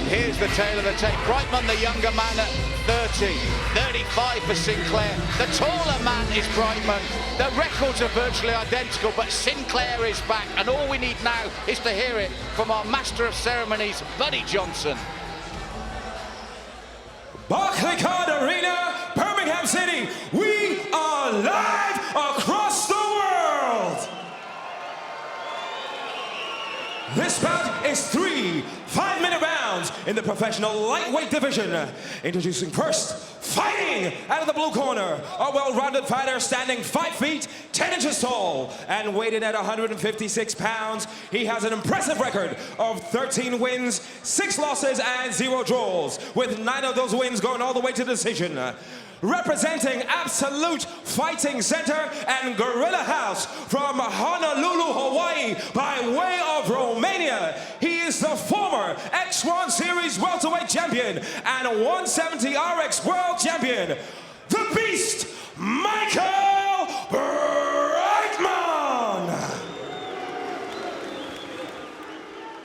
Here's the tail of the tape. Brightmon, the younger man at 30, 35 for Sinclair. The taller man is Brightmon. The records are virtually identical, but Sinclair is back, and all we need now is to hear it from our master of ceremonies, Buddy Johnson. Barclaycard Arena, Birmingham City, we are live across the world! This bout is 3 5-minute rounds in the professional lightweight division. Introducing first, fighting out of the blue corner, a well-rounded fighter standing 5 feet 10 inches tall and weighted at 156 pounds. He has an impressive record of 13 wins, 6 losses, and 0 draws, with 9 of those wins going all the way to decision. Representing Absolute Fighting Center and Gorilla House from Honolulu, Hawaii, by way of Romania, he is the former X1 Series welterweight champion and 170 RX world champion, the Beast, Michael Brightmon!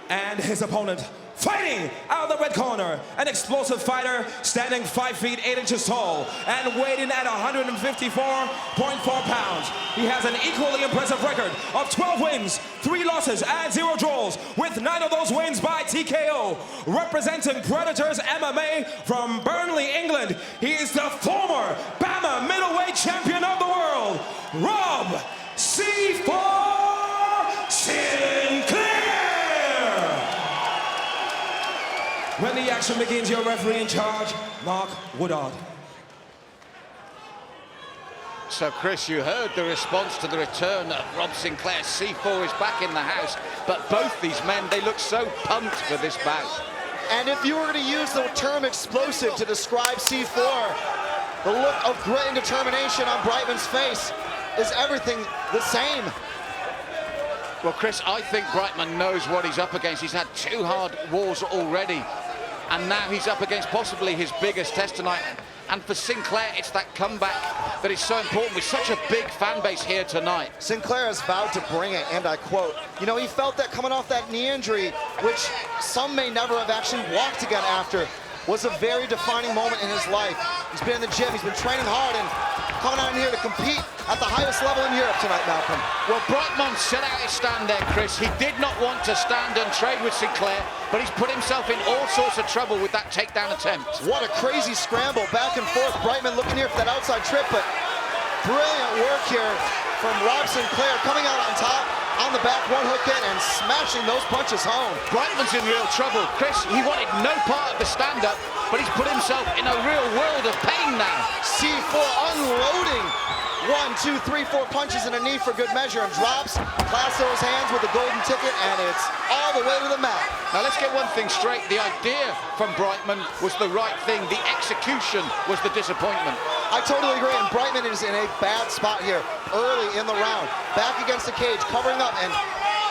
And his opponent, fighting out of the red corner, an explosive fighter standing 5 feet 8 inches tall and weighed in at 154.4 pounds. He has an equally impressive record of 12 wins, 3 losses, and 0 draws, with 9 of those wins by TKO. Representing Predators MMA from Burnley, England, he is the former BAMMA middleweight champion of the world, Rob C4 Sinclair! When the action begins, your referee in charge, Mark Woodard. So, Chris, you heard the response to the return of Rob Sinclair. C4 is back in the house, but both these men, they look so pumped for this bout. And if you were going to use the term explosive to describe C4, the look of grit and determination on Brightmon's face is everything the same. Well, Chris, I think Brightmon knows what he's up against. He's had 2 hard wars already, and now he's up against possibly his biggest test tonight. And for Sinclair, it's that comeback that is so important with such a big fan base here tonight. Sinclair has vowed to bring it, and I quote, you know, he felt that coming off that knee injury, which some may never have actually walked again after, was a very defining moment in his life. He's been in the gym, he's been training hard, and coming out in here to compete at the highest level in Europe tonight, Malcolm. Well, Brightmon set out his stand there, Chris. He did not want to stand and trade with Sinclair, but he's put himself in all sorts of trouble with that takedown attempt. What a crazy scramble, back and forth. Brightmon looking here for that outside trip, but brilliant work here from Rob Sinclair, coming out on top, on the back, 1 hook in, and smashing those punches home. Brightmon's in real trouble. Chris, he wanted no part of the stand-up, but he's put himself in a real world of pain now. C4 unloading 1, 2, 3, 4 punches and a knee for good measure, and drops, clasps those hands with the golden ticket, and it's all the way to the mat. Now let's get one thing straight. The idea from Brightmon was the right thing. The execution was the disappointment. I totally agree, and Brightmon is in a bad spot here early in the round. Back against the cage, covering up, and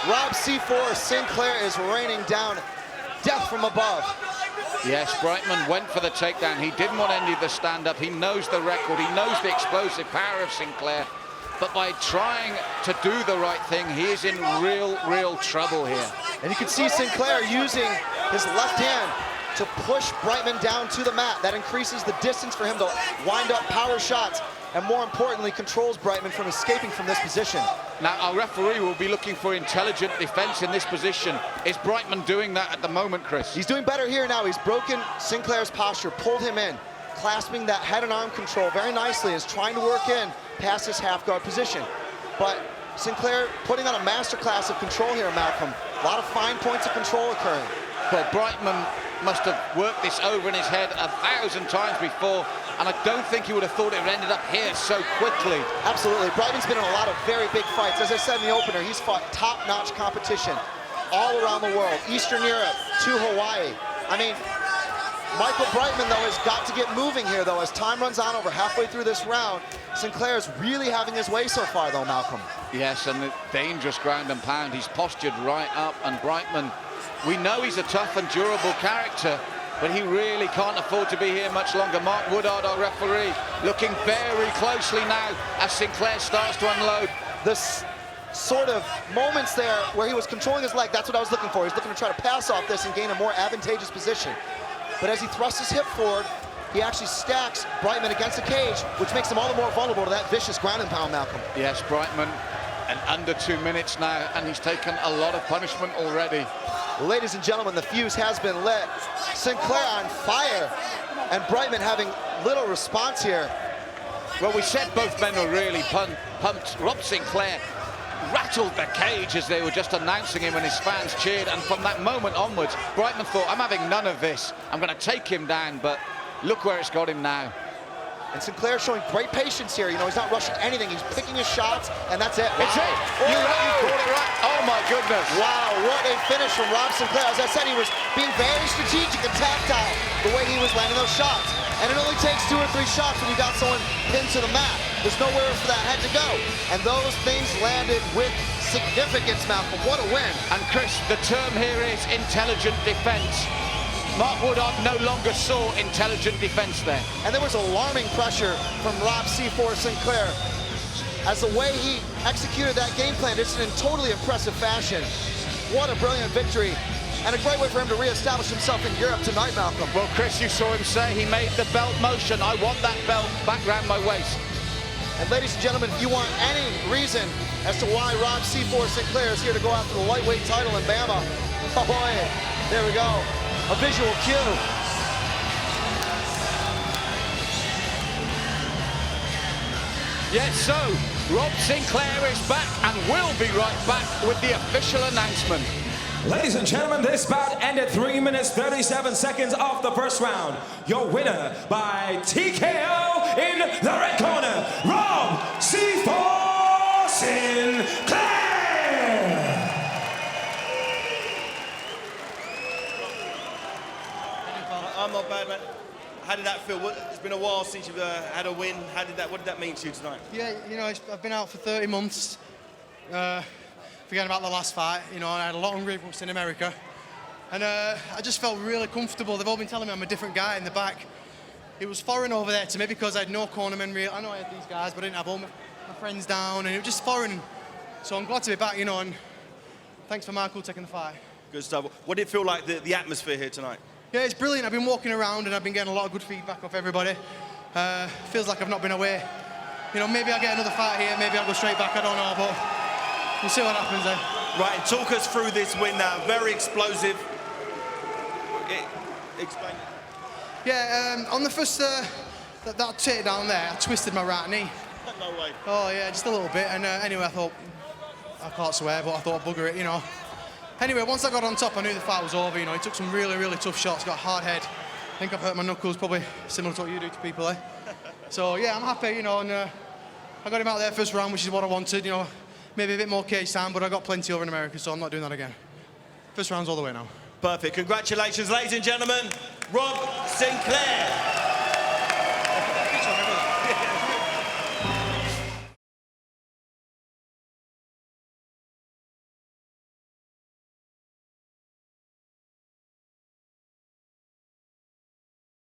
Rob C4 Sinclair is raining down death from above. Yes, Brightmon went for the takedown. He didn't want any of the stand-up. He knows the record. He knows the explosive power of Sinclair. But by trying to do the right thing, he is in real trouble here. And you can see Sinclair using his left hand to push Brightmon down to the mat. That increases the distance for him to wind up power shots, and more importantly, controls Brightmon from escaping from this position. Now, our referee will be looking for intelligent defense in this position. Is Brightmon doing that at the moment, Chris? He's doing better here now. He's broken Sinclair's posture, pulled him in, clasping that head and arm control very nicely, is trying to work in past his half guard position. But Sinclair putting on a masterclass of control here, Malcolm. A lot of fine points of control occurring. Well, Brightmon must have worked this over in his head 1,000 times before, and I don't think he would have thought it would have ended up here so quickly. Absolutely. Brightmon's been in a lot of very big fights. As I said in the opener, he's fought top-notch competition all around the world. Eastern Europe to Hawaii. I mean, Michael Brightmon, though, has got to get moving here, though. As time runs on over halfway through this round, Sinclair is really having his way so far, though, Malcolm. Yes, and the dangerous ground and pound. He's postured right up, and Brightmon, we know he's a tough and durable character, but he really can't afford to be here much longer. Mark Woodard, our referee, looking very closely now as Sinclair starts to unload. sort of moments there where he was controlling his leg. That's what I was looking for. He's looking to try to pass off this and gain a more advantageous position. But as he thrusts his hip forward, he actually stacks Brightmon against the cage, which makes him all the more vulnerable to that vicious ground and pound, Malcolm. Yes, Brightmon, and under 2 minutes now, and he's taken a lot of punishment already. Ladies and gentlemen, the fuse has been lit. Sinclair on fire, and Brightmon having little response here. Well, we said both men were really pumped. Rob Sinclair rattled the cage as they were just announcing him, and his fans cheered. And from that moment onwards, Brightmon thought, I'm having none of this. I'm going to take him down, but look where it's got him now. And Sinclair showing great patience here. You know, he's not rushing anything. He's picking his shots, and that's it. Wow. It's it. You caught it right. Oh, my goodness. Wow, what a finish from Rob Sinclair. As I said, he was being very strategic and tactile the way he was landing those shots. And it only takes 2 or 3 shots when you got someone pinned to the mat. There's nowhere for that head to go. And those things landed with significance, Malcolm. What a win. And Chris, the term here is intelligent defense. Mark Woodard no longer saw intelligent defense there. And there was alarming pressure from Rob C4 Sinclair. As the way he executed that game plan, it's in totally impressive fashion. What a brilliant victory. And a great way for him to reestablish himself in Europe tonight, Malcolm. Well, Chris, you saw him say he made the belt motion. I want that belt back round my waist. And ladies and gentlemen, if you want any reason as to why Rob C4 Sinclair is here to go after the lightweight title in BAMMA, oh boy, there we go. A visual cue. Yes, so Rob Sinclair is back and will be right back with the official announcement. Ladies and gentlemen, this bout ended 3 minutes 37 seconds of the first round. Your winner by TKO in the red corner, Rob C4 Sinclair. I'm not bad, man. How did that feel? It's been a while since you've had a win. What did that mean to you tonight? Yeah, you know, I've been out for 30 months. Forgetting about the last fight, you know, I had a lot of grievances in America. And I just felt really comfortable. They've all been telling me I'm a different guy in the back. It was foreign over there to me because I had no cornermen real. I know I had these guys, but I didn't have all my friends down, and it was just foreign. So I'm glad to be back, you know, and thanks for Michael taking the fight. Good stuff. What did it feel like, the atmosphere here tonight? Yeah, it's brilliant. I've been walking around and I've been getting a lot of good feedback off everybody. Feels like I've not been away. You know, maybe I'll get another fight here, maybe I'll go straight back, I don't know, but we'll see what happens then. Right, and talk us through this win now. Very explosive. Explain. Yeah, on the first, that takedown there, I twisted my right knee. No way. Oh yeah, just a little bit. And anyway, I thought, I can't swear, but I thought I'd bugger it, you know. Anyway, once I got on top, I knew the fight was over, you know. He took some really, really tough shots, got a hard head. I think I've hurt my knuckles, probably similar to what you do to people, eh? So yeah, I'm happy, you know, and I got him out there first round, which is what I wanted, you know. Maybe a bit more cage time, but I got plenty over in America, so I'm not doing that again. First round's all the way now. Perfect. Congratulations, ladies and gentlemen. Rob Sinclair.